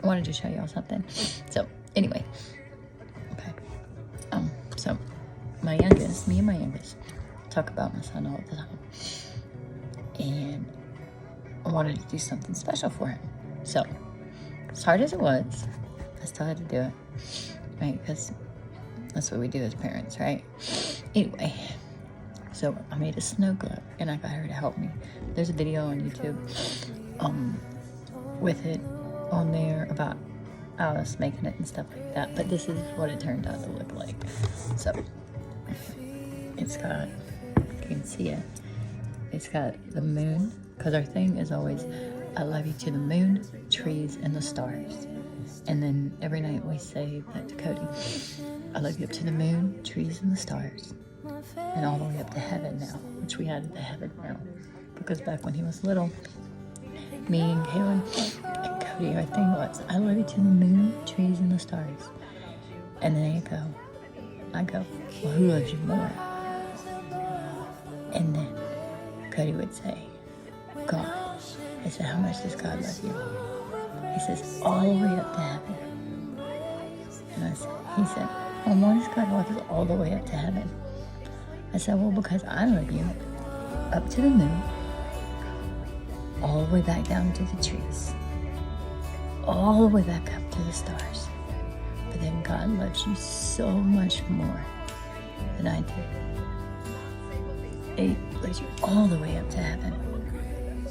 I wanted to show y'all something. So anyway, okay. So me and my youngest, talk about my son all the time, and I wanted to do something special for him. So as hard as it was, I still had to do it, right? Because that's what we do as parents, right? Anyway, so I made a snow globe, and I got her to help me. There's a video on YouTube, with it on there about how I was making it and stuff like that. But this is what it turned out to look like. So it's got, you can see it. It's got the moon, because our thing is always, I love you to the moon, trees, and the stars. And then every night we say that to Kody, I love you up to the moon, trees, and the stars. And all the way up to heaven now, which we added the heaven now. Because back when he was little, me and Kaylin and Kody, our thing was, I love you to the moon, trees, and the stars. And then I go, well, who loves you more? And then Kody would say, God. I said, how much does God love you? He says, all the way up to heaven. And he said, well, why does God love us all the way up to heaven? I said, well, because I love you up to the moon, all the way back down to the trees, all the way back up to the stars. But then God loves you so much more than I do. He loves you all the way up to heaven.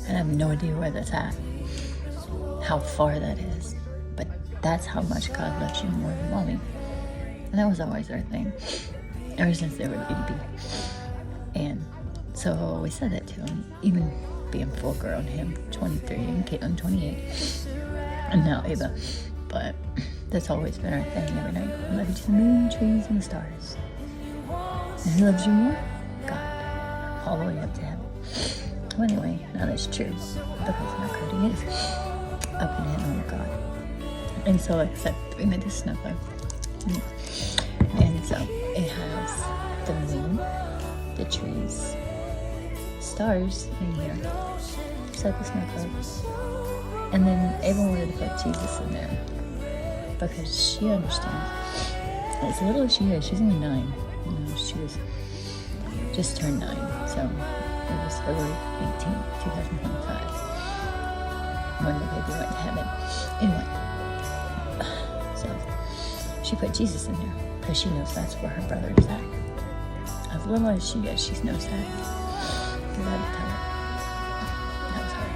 And I have no idea where that's at, how far that is. But that's how much God loves you more than mommy. And that was always our thing, ever since they were itty bitty. And so I always said that to him, even being full grown, him 23 and Caitlin 28, and now Ava. But that's always been our thing every night. I love you to the moon, trees, and the stars. And who loves you more? God, all the way up to heaven. Well, anyway, now that's true, because now Kody is up in heaven with God. And so, like I said, we made this snow globe. And so it has the moon, the trees, stars in here, just like the snow globe. And then Ava wanted to put Jesus in there because she understands. As little as she is, she's only 9. You know, she was just turned 9, so it was February 18th, 2025, when the baby went to heaven. Anyway, so she put Jesus in there because she knows that's where her brother is at. As little as she is, she knows that. Because I would tell her. That was her.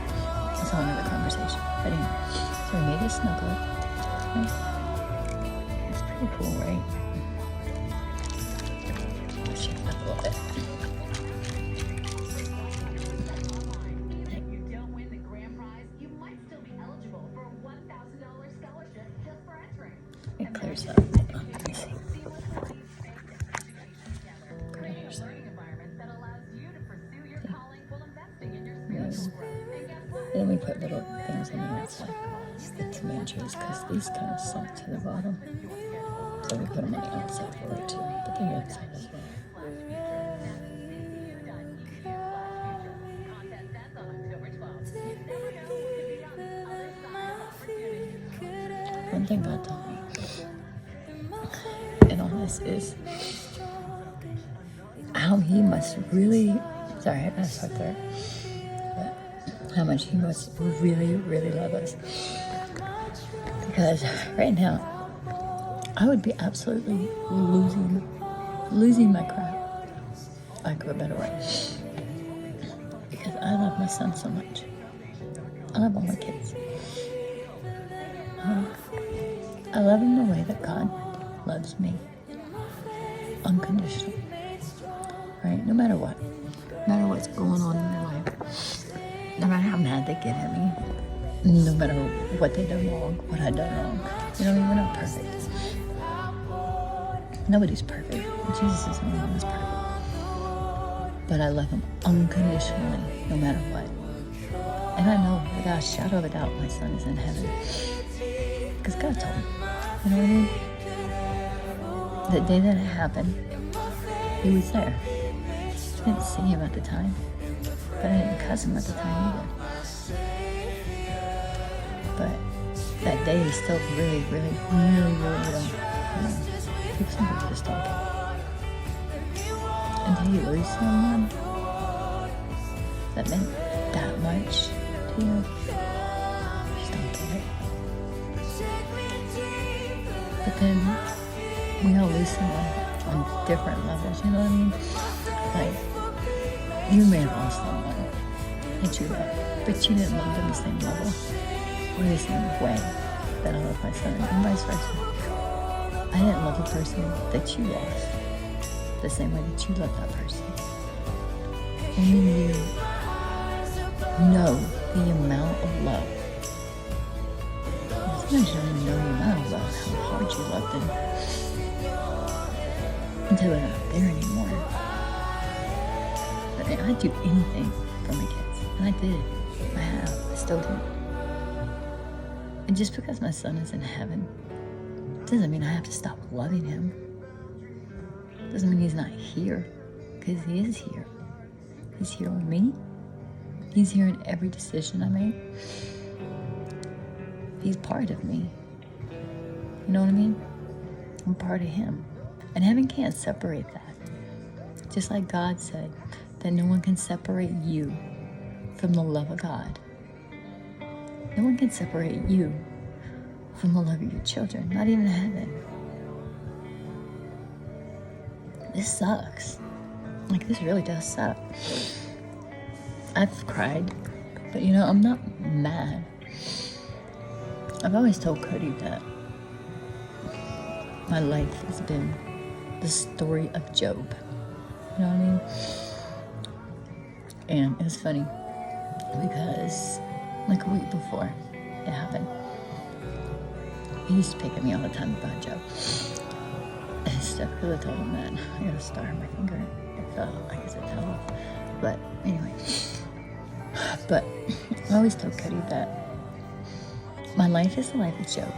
That's a whole nother conversation. But anyway, so we made a snow globe. It's pretty cool, right? Let's shake it up a little bit. It clears up. Let me see. And then we put little things on the outside, the tomatoes, because these kind of sunk to the bottom. So we put them on the outside for it too, but the outside as well. One thing God told me, and all this is how he must really, sorry, I gotta start there, but how much he must really, really love us. Because right now, I would be absolutely losing my crap, lack of a better way. Because I love my son so much. I love all my kids. I love him the way that God loves me. Unconditional. Right? No matter what. No matter what's going on in their life. No matter how mad they get at me. No matter what they done wrong, what I done wrong. You know what I mean? We're not perfect. Nobody's perfect. Jesus is the only one that's perfect. But I love him unconditionally, no matter what. And I know without a shadow of a doubt my son is in heaven. Because God told him. You know what I mean? The day that it happened, he was there. I didn't see him at the time. But I didn't cuss him at the time either. But that day is still really, really, really, really little. People sometimes just don't get it. Until you lose someone that meant that much to you, just don't get it. But then we all lose someone on different levels, you know what I mean? Like, you may have lost someone that you love, but you didn't love them the same level or the same way that I love my son, and vice versa. I didn't love the person that you lost the same way that you love that person. Only you know the amount of love. Sometimes you don't even know the amount of love, how hard you love them, until they're not there anymore. But I'd do anything for my kids, and I did. I have. I still do. And just because my son is in heaven doesn't mean I have to stop loving him. Doesn't mean he's not here, because he is here. He's here with me. He's here in every decision I make. He's part of me. You know what I mean? I'm part of him. And heaven can't separate that. Just like God said that no one can separate you from the love of God. No one can separate you from the love of your children, not even heaven. This sucks. Like, this really does suck. I've cried, but you know, I'm not mad. I've always told Kody that my life has been the story of Job. You know what I mean? And it's funny because like a week before it happened, he used to pick at me all the time about Job and stuff, because I told him that I got a star on my finger. It fell, I guess it fell off. But anyway, but I always told Kody that my life is the life of Job,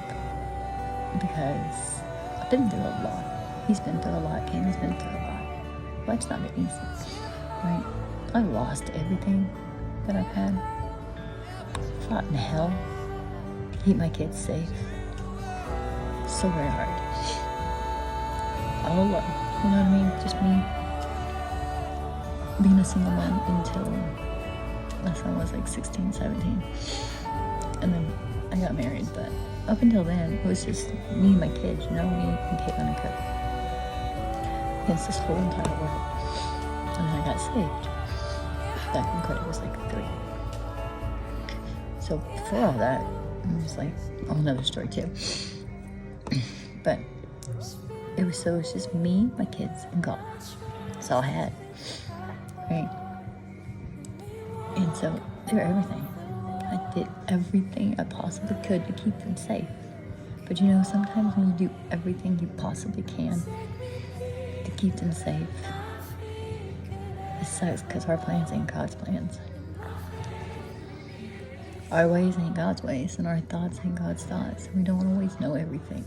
because I've been through a lot. He's been through a lot. Cammy's been through a lot. Life's not been easy, right? I've lost everything that I've had. Fought in hell to keep my kids safe. So very hard. All alone, you know what I mean? Just me being a single mom until my son was like 16, 17. And then I got married, but up until then, it was just me and my kids, you know, me and Caitlin and Kirk, against this whole entire world. And then I got saved back when Kody was like 3. So before all that, it was like a whole nother story too. But it was just me, my kids, and God. That's all I had, right? And so they were everything. I did everything I possibly could to keep them safe. But you know, sometimes when you do everything you possibly can to keep them safe, it sucks, because our plans ain't God's plans. Our ways ain't God's ways, and our thoughts ain't God's thoughts. We don't always know everything.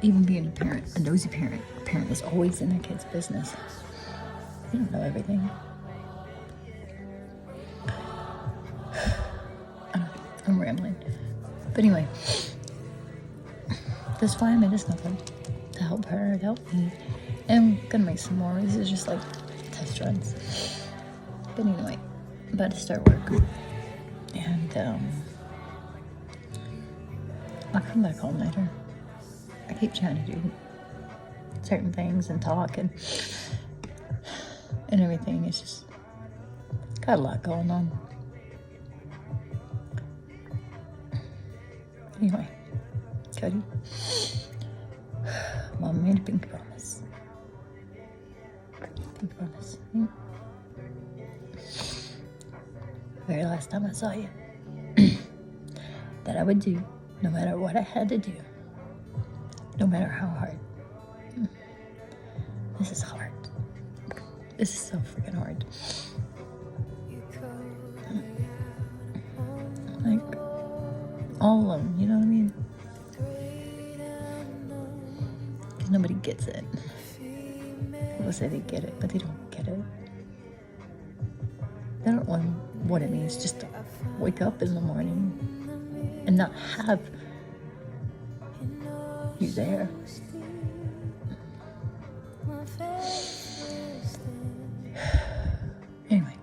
Even being a parent, a nosy parent, a parent that's always in their kid's business, you don't know everything. I'm rambling. But anyway, that's why I made this novel, to help her, to help me. And I'm gonna make some more. This is just like test runs. But anyway, I'm about to start work. And I'll come back home later. I keep trying to do certain things and talk and everything. It's just got a lot going on. Anyway, Kody, Mom made a pinky promise. Pinky promise. Very last time I saw you, that I would do no matter what I had to do, no matter how hard. This is hard. This is so freaking hard. Like, all alone, you know what I mean? Because nobody gets it. People say they get it, but they don't get it. They don't know what it means just to wake up in the morning and not have you there. Anyway,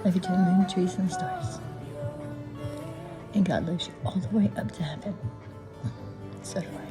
love you to the moon, trees, and stars. And God loves you all the way up to heaven. So do I.